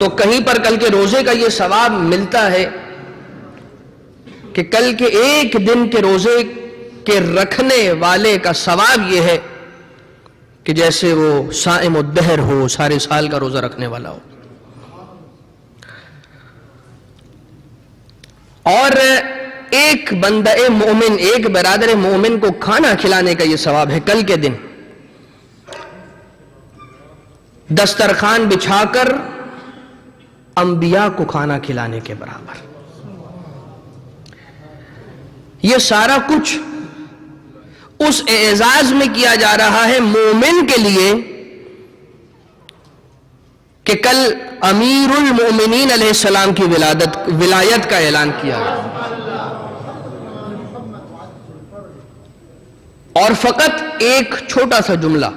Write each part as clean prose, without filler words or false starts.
تو کہیں پر کل کے روزے کا یہ ثواب ملتا ہے کہ کل کے ایک دن کے روزے کے رکھنے والے کا ثواب یہ ہے کہ جیسے وہ صائم الدہر ہو، سارے سال کا روزہ رکھنے والا ہو۔ اور ایک بندہ مومن، ایک برادر مومن کو کھانا کھلانے کا یہ ثواب ہے کل کے دن، دسترخوان بچھا کر انبیاء کو کھانا کھلانے کے برابر۔ یہ سارا کچھ اس اعزاز میں کیا جا رہا ہے مومن کے لیے کہ کل امیر المومنین علیہ السلام کی ولایت کا اعلان کیا گیا۔ اور فقط ایک چھوٹا سا جملہ،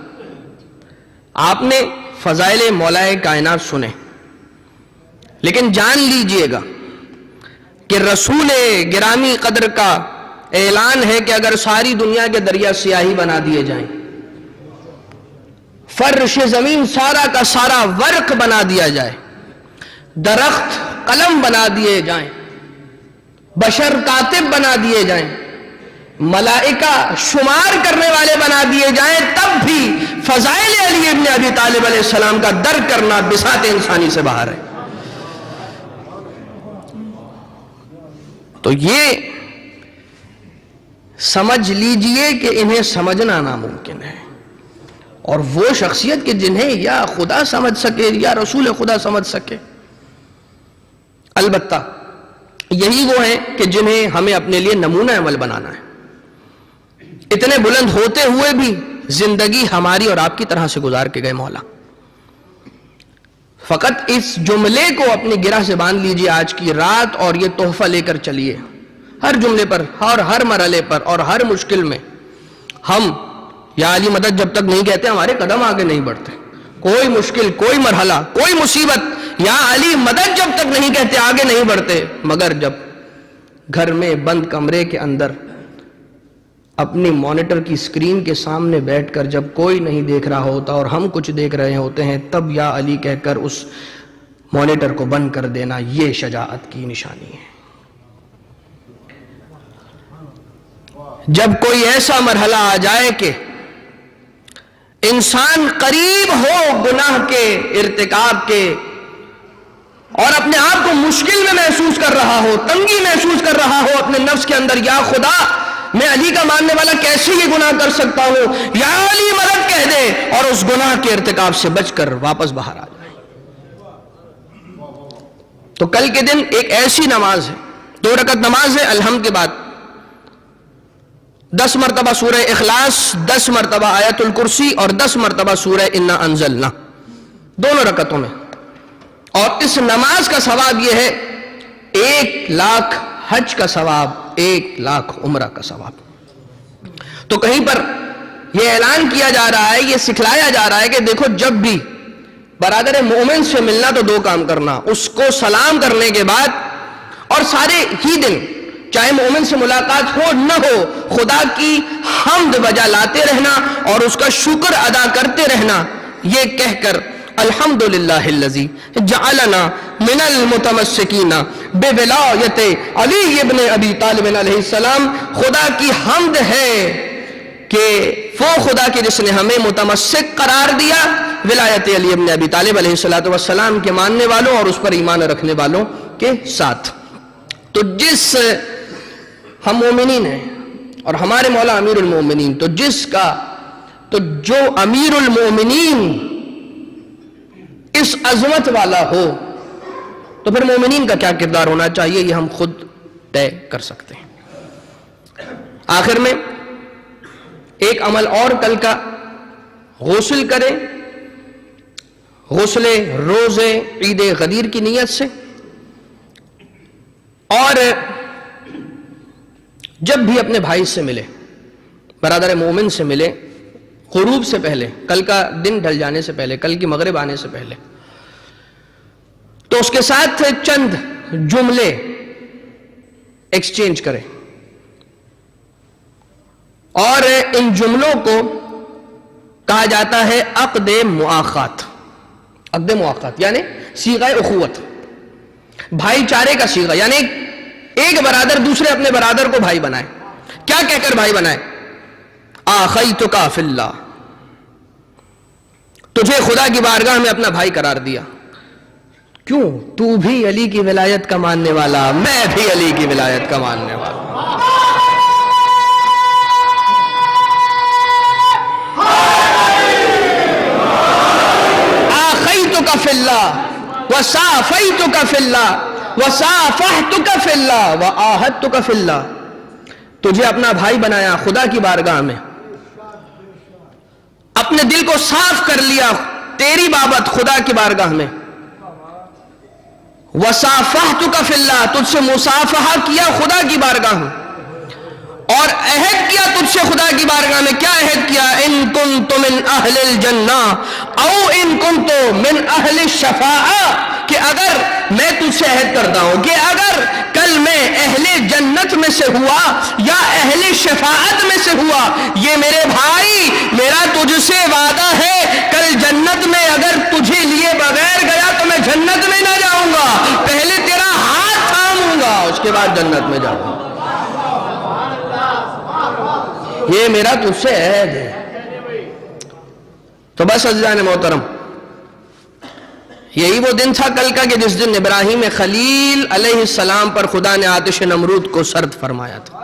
آپ نے فضائل مولائے کائنات سنے، لیکن جان لیجئے گا کہ رسول گرامی قدر کا اعلان ہے کہ اگر ساری دنیا کے دریا سیاہی بنا دیے جائیں، فرش زمین سارا کا سارا ورق بنا دیا جائے، درخت قلم بنا دیے جائیں، بشر کاتب بنا دیے جائیں، ملائکہ شمار کرنے والے بنا دیے جائیں، تب بھی فضائل علی ابن ابی طالب علیہ السلام کا درک کرنا بساط انسانی سے باہر ہے۔ تو یہ سمجھ لیجئے کہ انہیں سمجھنا ناممکن ہے، اور وہ شخصیت کہ جنہیں یا خدا سمجھ سکے یا رسول خدا سمجھ سکے، البتہ یہی وہ ہیں کہ جنہیں ہمیں اپنے لیے نمونہ عمل بنانا ہے۔ اتنے بلند ہوتے ہوئے بھی زندگی ہماری اور آپ کی طرح سے گزار کے گئے مولا۔ فقط اس جملے کو اپنی گرہ سے باندھ لیجئے آج کی رات، اور یہ تحفہ لے کر چلیے ہر جملے پر اور ہر مرحلے پر اور ہر مشکل میں۔ ہم یا علی مدد جب تک نہیں کہتے ہمارے قدم آگے نہیں بڑھتے۔ کوئی مشکل، کوئی مرحلہ، کوئی مصیبت یا علی مدد جب تک نہیں کہتے آگے نہیں بڑھتے، مگر جب گھر میں بند کمرے کے اندر اپنی مانیٹر کی سکرین کے سامنے بیٹھ کر جب کوئی نہیں دیکھ رہا ہوتا اور ہم کچھ دیکھ رہے ہوتے ہیں، تب یا علی کہہ کر اس مانیٹر کو بند کر دینا، یہ شجاعت کی نشانی ہے۔ جب کوئی ایسا مرحلہ آ جائے کہ انسان قریب ہو گناہ کے ارتکاب کے اور اپنے آپ کو مشکل میں محسوس کر رہا ہو، تنگی محسوس کر رہا ہو اپنے نفس کے اندر، یا خدا میں علی کا ماننے والا کیسے یہ گناہ کر سکتا ہوں، یا علی مدد کہہ دے اور اس گناہ کے ارتکاب سے بچ کر واپس باہر آ جائے۔ تو کل کے دن ایک ایسی نماز ہے، 2 رکعت نماز ہے، الحمد کے بعد 10 مرتبہ سورہ اخلاص، 10 مرتبہ آیت الکرسی اور 10 مرتبہ سورہ انا انزلنا، دونوں رکعتوں میں۔ اور اس نماز کا ثواب یہ ہے 1,00,000 حج کا ثواب، 1,00,000 عمرہ کا ثواب۔ تو کہیں پر یہ اعلان کیا جا رہا ہے، یہ سکھلایا جا رہا ہے کہ دیکھو جب بھی برادر مومن سے ملنا تو 2 کام کرنا، اس کو سلام کرنے کے بعد اور سارے ہی دن چاہے مومن سے ملاقات ہو نہ ہو خدا کی حمد بجا لاتے رہنا اور اس کا شکر ادا کرتے رہنا، یہ کہہ کر الحمدللہ الذی جعلنا من المتمسکین بولایت علی ابن ابی طالب علیہ السلام، خدا کی حمد ہے کہ وہ خدا کے جس نے ہمیں متمسک قرار دیا ولایت علی ابن ابی طالب علیہ السلام کے ماننے والوں اور اس پر ایمان رکھنے والوں کے ساتھ۔ تو جس ہم مومنین ہیں اور ہمارے مولا امیر المومنین، تو جو امیر المومنین اس عظمت والا ہو تو پھر مومنین کا کیا کردار ہونا چاہیے، یہ ہم خود طے کر سکتے ہیں۔ آخر میں ایک عمل اور کل کا، غسل کریں، غسل روز عید غدیر کی نیت سے، اور جب بھی اپنے بھائی سے ملے، برادر مومن سے ملے، غروب سے پہلے، کل کا دن ڈھل جانے سے پہلے، کل کی مغرب آنے سے پہلے، تو اس کے ساتھ چند جملے ایکسچینج کریں، اور ان جملوں کو کہا جاتا ہے عقد مؤاخات۔ عقد مؤاخات یعنی صیغہ اخوت، بھائی چارے کا صیغہ، یعنی ایک برادر دوسرے اپنے برادر کو بھائی بنائے. کیا کہہ کر بھائی بنائے؟ آخیتک فی اللہ، تجھے خدا کی بارگاہ میں اپنا بھائی قرار دیا. کیوں؟ تو بھی علی کی ولایت کا ماننے والا، میں بھی علی کی ولایت کا ماننے والا. آخیتک فی اللہ وصافیتک فی اللہ وصافحتک فی اللہ وآہدتک فی اللہ، تجھے اپنا بھائی بنایا خدا کی بارگاہ میں، اپنے دل کو صاف کر لیا تیری بابت خدا کی بارگاہ میں. وصافحتک فی اللہ، تجھ سے مصافحہ کیا خدا کی بارگاہ میں، اور عہد کیا تجھ سے خدا کی بارگاہ میں. کیا عہد کیا؟ ان کنت من اہل الجنہ او ان کنت من اہل الشفاعہ، کہ اگر میں تجھ سے عہد کرتا ہوں کہ اگر کل میں اہل جنت میں سے ہوا یا اہل شفاعت میں سے ہوا، یہ میرے بھائی میرا تجھ سے وعدہ ہے، کل جنت میں اگر تجھے لیے بغیر گیا تو میں جنت میں نہ جاؤں گا، پہلے تیرا ہاتھ تھاموں گا اس کے بعد جنت میں جاؤں گا. یہ میرا تجھ سے عہد ہے. تو بس عزیزان محترم، یہی وہ دن تھا کل کا کہ جس دن ابراہیم خلیل علیہ السلام پر خدا نے آتش نمرود کو سرد فرمایا تھا.